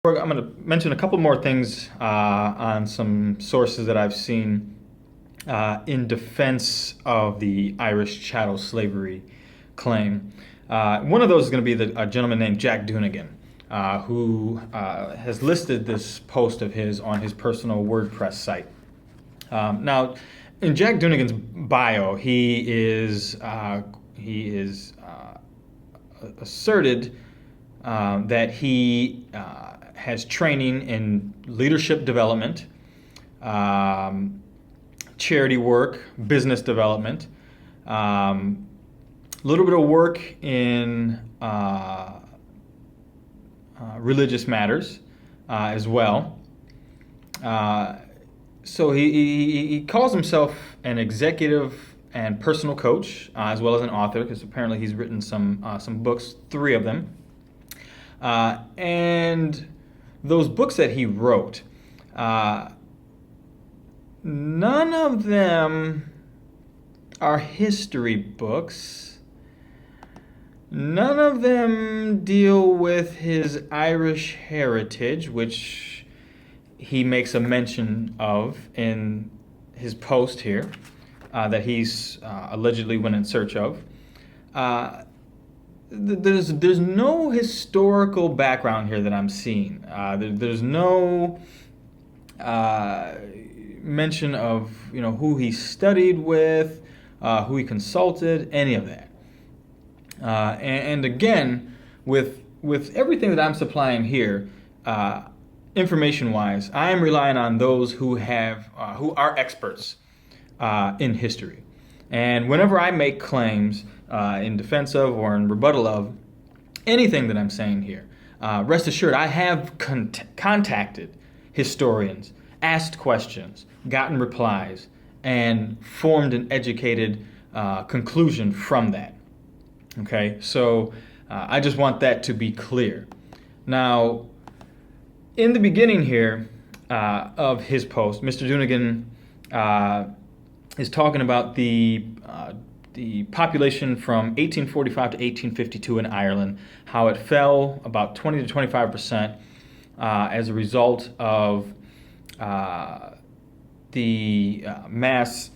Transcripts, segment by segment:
I'm going to mention a couple more things on some sources that I've seen in defense of the Irish chattel slavery claim. One of those is going to be a gentleman named Jack Doonigan, who has listed this post of his on his personal WordPress site. Now, in Jack Doonigan's bio, he is asserted that he has training in leadership development, charity work, business development, a little bit of work in religious matters as well. So he calls himself an executive and personal coach, as well as an author, because apparently he's written some books, 3 of them. And those books that he wrote, none of them are history books. None of them deal with his Irish heritage, which he makes a mention of in his post here, that he's allegedly went in search of. There's no historical background here that I'm seeing. There's no mention of who he studied with, who he consulted, any of that. And again, with everything that I'm supplying here, information-wise, I am relying on those who are experts in history. And whenever I make claims in defense of or in rebuttal of anything that I'm saying here, rest assured I have contacted historians, asked questions, gotten replies, and formed an educated conclusion from that. Okay, so I just want that to be clear. Now, in the beginning here of his post, Mr. Doonigan is talking about the population from 1845 to 1852 in Ireland, how it fell about 20 to 25% as a result of the mass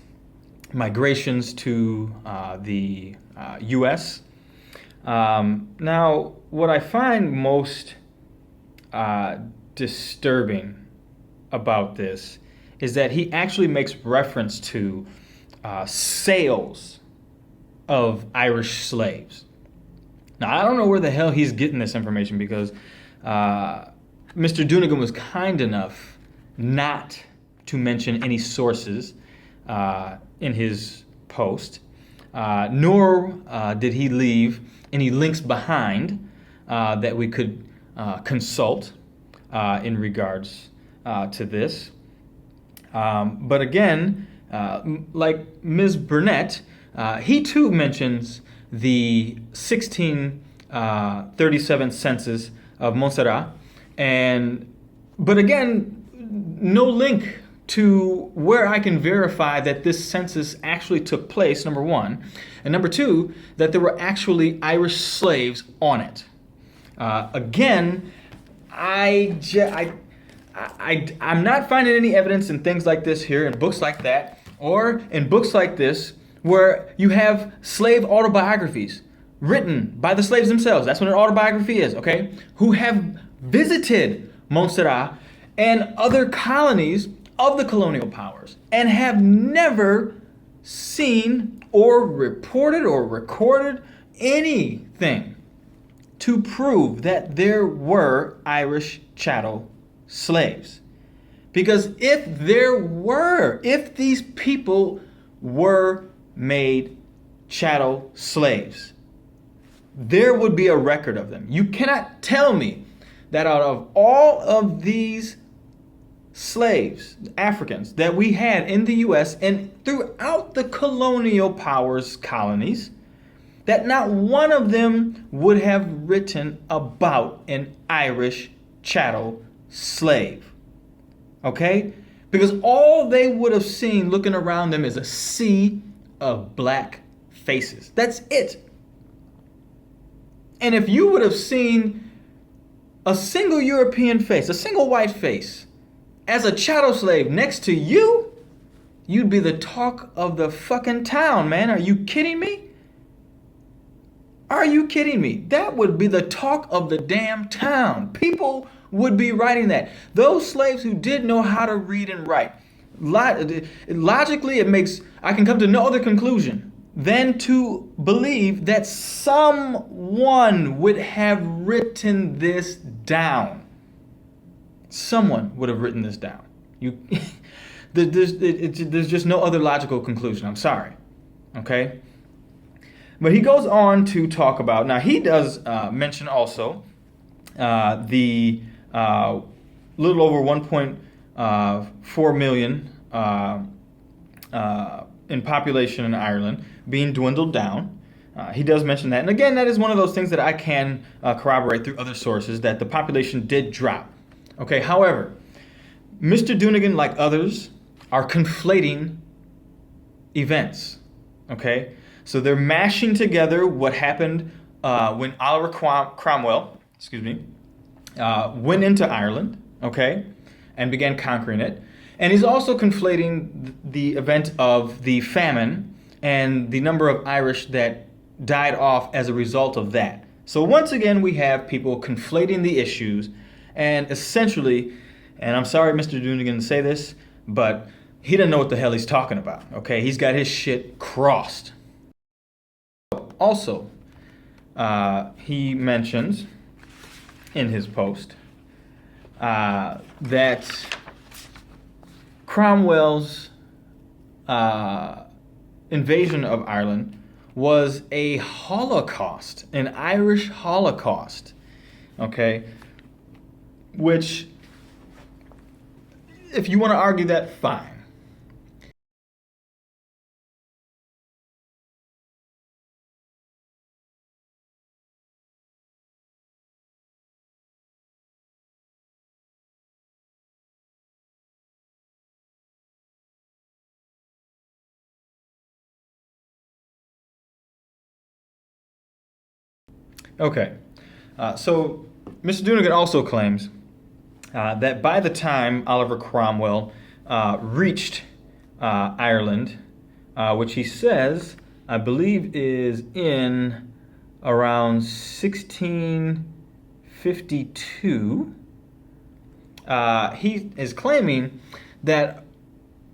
migrations to the U.S. Now, what I find most disturbing about this is that he actually makes reference to sales of Irish slaves. Now, I don't know where the hell he's getting this information, because Mr. Doonigan was kind enough not to mention any sources in his post, nor did he leave any links behind that we could consult in regards to this. But again, like Ms. Burnett, he too mentions the 1637 census of Montserrat, but again, no link to where I can verify that this census actually took place, number one, and number two, that there were actually Irish slaves on it. Again, I'm not finding any evidence in things like this here, in books like that, or in books like this, where you have slave autobiographies written by the slaves themselves. That's what an autobiography is, okay? Who have visited Montserrat and other colonies of the colonial powers and have never seen or reported or recorded anything to prove that there were Irish chattel slaves. Because if these people were made chattel slaves, there would be a record of them. You cannot tell me that out of all of these slaves, Africans, that we had in the U.S. and throughout the colonial powers colonies, that not one of them would have written about an Irish chattel slave. Okay? Because all they would have seen looking around them is a sea of black faces. That's it. And if you would have seen a single European face, a single white face, as a chattel slave next to you, you'd be the talk of the fucking town, man. Are you kidding me? Are you kidding me? That would be the talk of the damn town. People would be writing that. Those slaves who did know how to read and write. Logically, I can come to no other conclusion than to believe that someone would have written this down. Someone would have written this down. There's just no other logical conclusion. I'm sorry. Okay? But he goes on to talk about, now he does mention also the little over 1.4 million in population in Ireland being dwindled down. He does mention that. And again, that is one of those things that I can corroborate through other sources, that the population did drop. Okay, however, Mr. Donegan, like others, are conflating events. Okay? So they're mashing together what happened when Oliver Cromwell, went into Ireland, okay, and began conquering it. And he's also conflating the event of the famine and the number of Irish that died off as a result of that. So once again, we have people conflating the issues and essentially, and I'm sorry, Mr. Donegan, to say this, but he doesn't know what the hell he's talking about, okay? He's got his shit crossed. Also, he mentions in his post that Cromwell's invasion of Ireland was a Holocaust, an Irish Holocaust, okay? Which, if you want to argue that, fine. Okay, so Mr. Donegan also claims that by the time Oliver Cromwell reached Ireland, which he says, I believe, is in around 1652, he is claiming that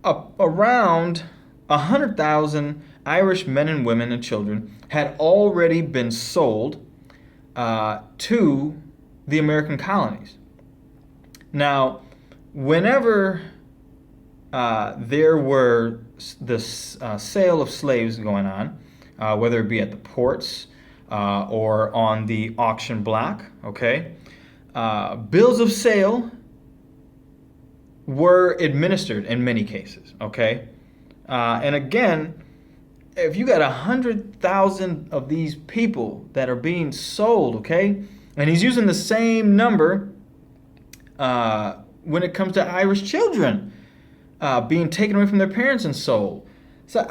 around 100,000 Irish men and women and children had already been sold to the American colonies. Now, whenever there were the sale of slaves going on, whether it be at the ports or on the auction block, okay, bills of sale were administered in many cases, okay? And again, if you got 100,000 of these people that are being sold, okay, and he's using the same number when it comes to Irish children being taken away from their parents and sold. So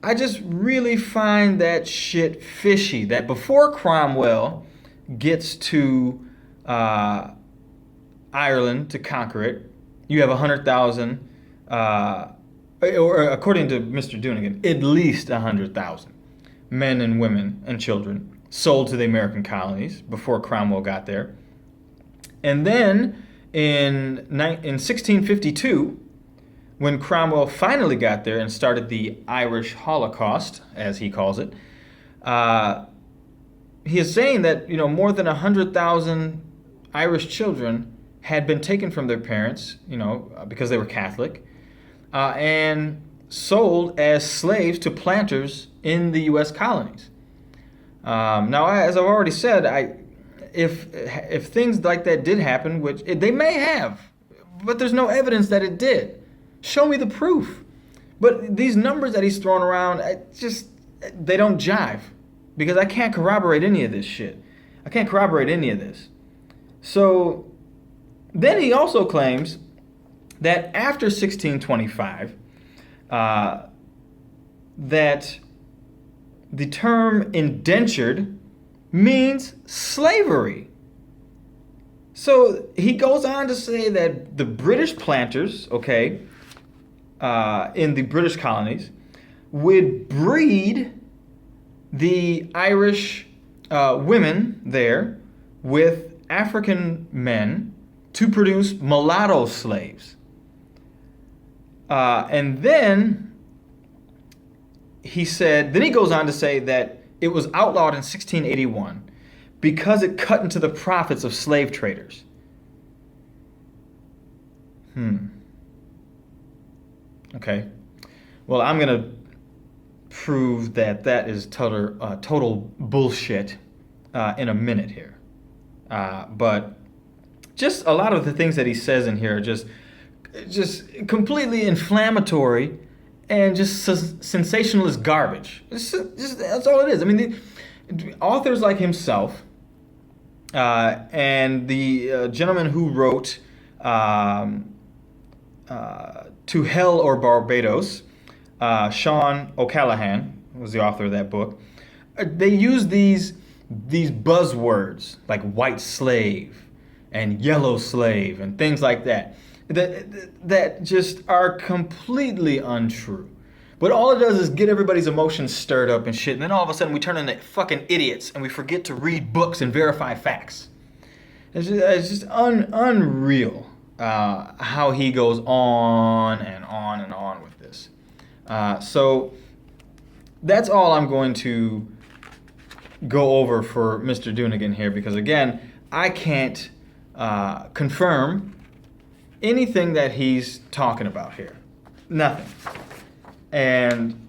I just really find that shit fishy, that before Cromwell gets to Ireland to conquer it, you have 100,000 or according to Mr. Donegan, at least 100,000 men and women and children sold to the American colonies before Cromwell got there. And then in 1652, when Cromwell finally got there and started the Irish Holocaust, as he calls it, he is saying that more than 100,000 Irish children had been taken from their parents, because they were Catholic, and sold as slaves to planters in the U.S. colonies. Now, as I've already said, if things like that did happen, which they may have, but there's no evidence that it did. Show me the proof. But these numbers that he's throwing around, they don't jive, because I can't corroborate any of this shit. I can't corroborate any of this. So then he also claims that after 1625, that the term indentured means slavery. So he goes on to say that the British planters, okay, in the British colonies, would breed the Irish women there with African men to produce mulatto slaves. And then then he goes on to say that it was outlawed in 1681 because it cut into the profits of slave traders. Okay. Well, I'm going to prove that is total bullshit in a minute here. But just a lot of the things that he says in here are just completely inflammatory and just sensationalist garbage. Just that's all it is. I mean, the authors like himself and the gentleman who wrote To Hell or Barbados, Sean O'Callaghan was the author of that book. They use these buzzwords like white slave and yellow slave and things like that that just are completely untrue. But all it does is get everybody's emotions stirred up and shit, and then all of a sudden we turn into fucking idiots and we forget to read books and verify facts. It's just unreal how he goes on and on and on with this. So that's all I'm going to go over for Mr. Doonigan here, because again, I can't confirm anything that he's talking about here. Nothing. And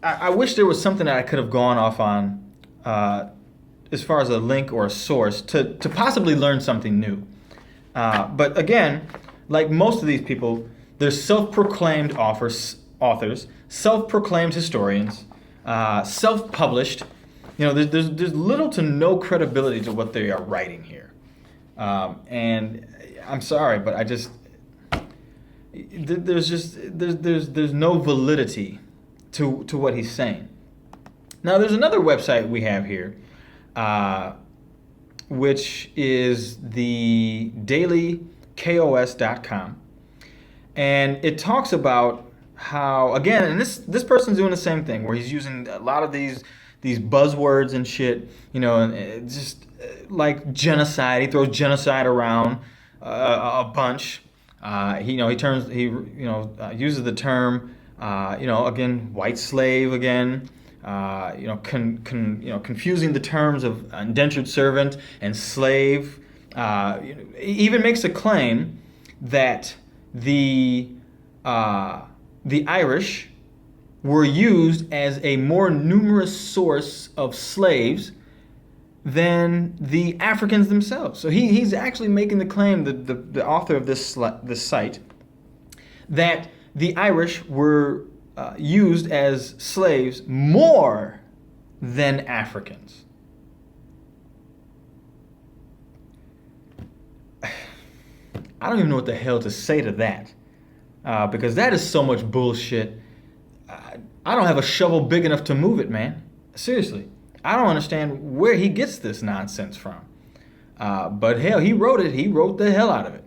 I wish there was something that I could have gone off on as far as a link or a source to possibly learn something new. But again, like most of these people, they're self-proclaimed authors, self-proclaimed historians, self-published. You know, there's little to no credibility to what they are writing here. And I'm sorry, but I just there's no validity to what he's saying. Now, there's another website we have here, which is the dailykos.com, and it talks about how, again, and this person's doing the same thing, where he's using a lot of these buzzwords and shit, you know, and just like genocide. He throws genocide around a bunch. He uses the term, again, white slave again. Confusing the terms of indentured servant and slave. He even makes a claim that the Irish were used as a more numerous source of slaves than the Africans themselves. So he's actually making the claim, the author of this site, that the Irish were used as slaves more than Africans. I don't even know what the hell to say to that, because that is so much bullshit. I don't have a shovel big enough to move it, man. Seriously. I don't understand where he gets this nonsense from. But hell, he wrote it. He wrote the hell out of it.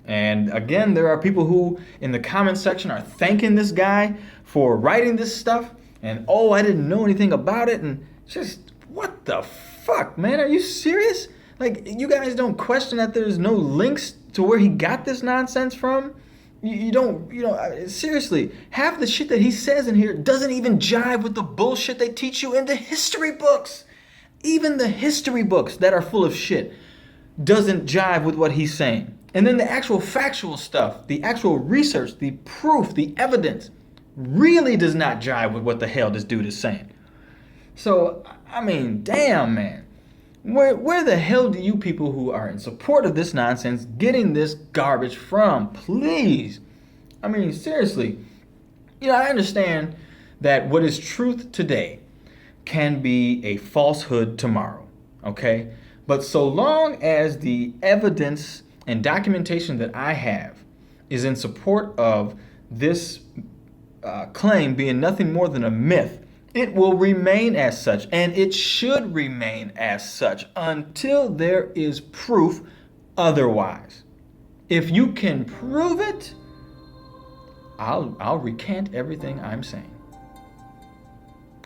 And again, there are people who in the comment section are thanking this guy for writing this stuff. And I didn't know anything about it. And just, what the fuck, man? Are you serious? Like, you guys don't question that there's no links to where he got this nonsense from? You don't, seriously, half the shit that he says in here doesn't even jive with the bullshit they teach you in the history books. Even the history books that are full of shit doesn't jive with what he's saying. And then the actual factual stuff, the actual research, the proof, the evidence really does not jive with what the hell this dude is saying. So, I mean, damn, man. Where the hell do you people who are in support of this nonsense getting this garbage from? Please. I mean, seriously. I understand that what is truth today can be a falsehood tomorrow, okay? But so long as the evidence and documentation that I have is in support of this claim being nothing more than a myth, it will remain as such, and it should remain as such until there is proof otherwise. If you can prove it, I'll recant everything I'm saying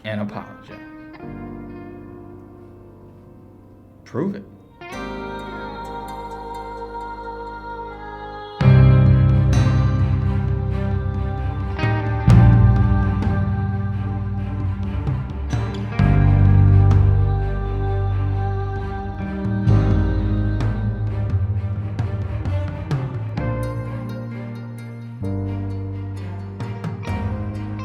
and apologize. Prove it.